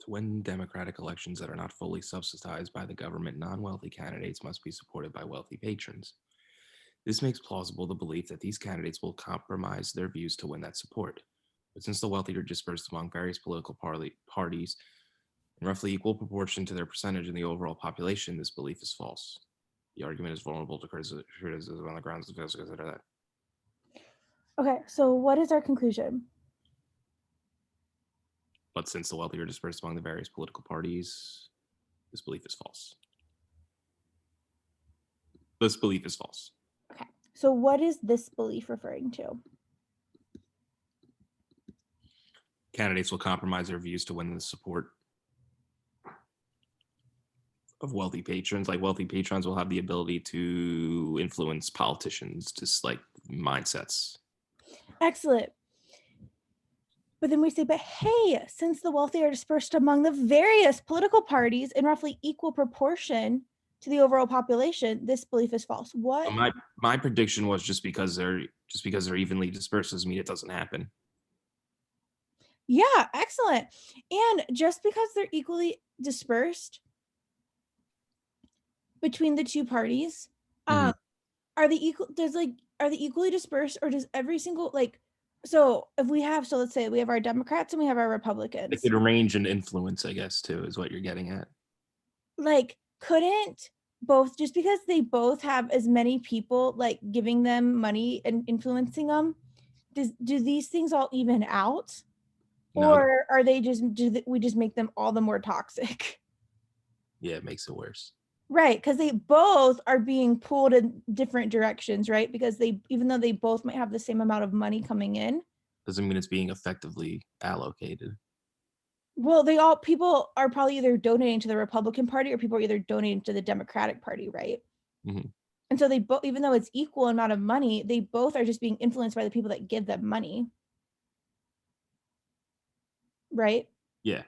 To win democratic elections that are not fully subsidized by the government, non-wealthy candidates must be supported by wealthy patrons. This makes plausible the belief that these candidates will compromise their views to win that support. But since the wealthy are dispersed among various political parties in roughly equal proportion to their percentage in the overall population, this belief is false. The argument is vulnerable to criticism on the grounds of consider that. Okay, so what is our conclusion? But since the wealthy are dispersed among the various political parties, this belief is false. This belief is false. Okay, so what is this belief referring to? Candidates will compromise their views to win the support of wealthy patrons. Like wealthy patrons will have the ability to influence politicians, just like mindsets. Excellent. But then we say, but hey, since the wealthy are dispersed among the various political parties in roughly equal proportion to the overall population, this belief is false. What? So my prediction was just because they're evenly dispersed doesn't mean it doesn't happen. Yeah, excellent. And just because they're equally dispersed between the two parties, are they equally dispersed, or does every single so let's say we have our Democrats and we have our Republicans. It could arrange and influence, I guess, too, is what you're getting at. Like, couldn't both, just because they both have as many people like giving them money and influencing them, do these things all even out? No. Or are they we just make them all the more toxic? Yeah, it makes it worse. Right, because they both are being pulled in different directions, right? Because even though they both might have the same amount of money coming in, doesn't mean it's being effectively allocated. Well, people are probably either donating to the Republican Party or people are either donating to the Democratic Party, right? Mm-hmm. And so they both, even though it's equal amount of money, they both are just being influenced by the people that give them money. Right? Yeah.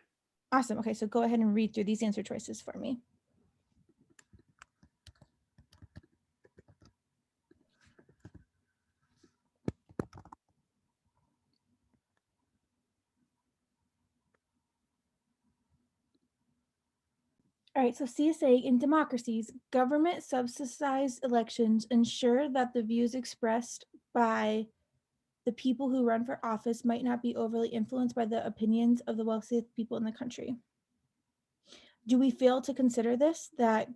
Awesome. Okay, so go ahead and read through these answer choices for me. All right, so C is saying, in democracies, government subsidized elections ensure that the views expressed by the people who run for office might not be overly influenced by the opinions of the wealthiest people in the country. Do we fail to consider this, that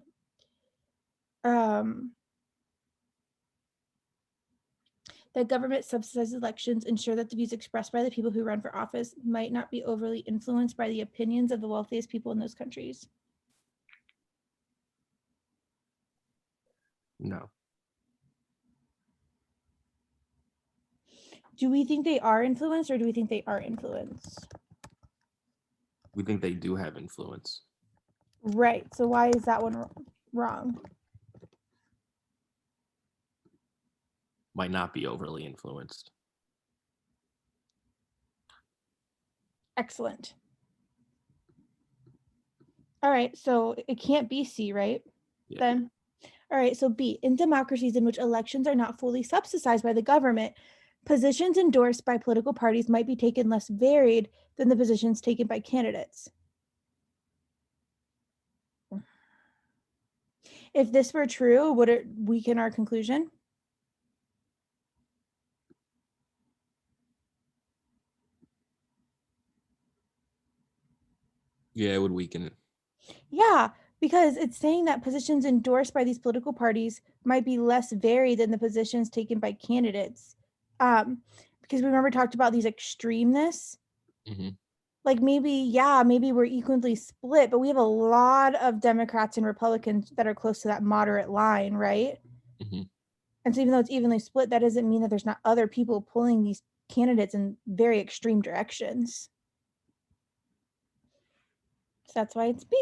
that government subsidized elections ensure that the views expressed by the people who run for office might not be overly influenced by the opinions of the wealthiest people in those countries? No. Do we think they are influenced, or do we think they are influenced? We think they do have influence. Right. So why is that one wrong? Might not be overly influenced. Excellent. All right. So it can't be C, right? Yeah. Then. All right. So B, in democracies in which elections are not fully subsidized by the government, positions endorsed by political parties might be taken less varied than the positions taken by candidates. If this were true, would it weaken our conclusion? Yeah, it would weaken it. Yeah, because it's saying that positions endorsed by these political parties might be less varied than the positions taken by candidates. Because we remember talked about these extremeness. Mm-hmm. Like maybe we're equally split, but we have a lot of Democrats and Republicans that are close to that moderate line, right? Mm-hmm. And so even though it's evenly split, that doesn't mean that there's not other people pulling these candidates in very extreme directions. So that's why it's B.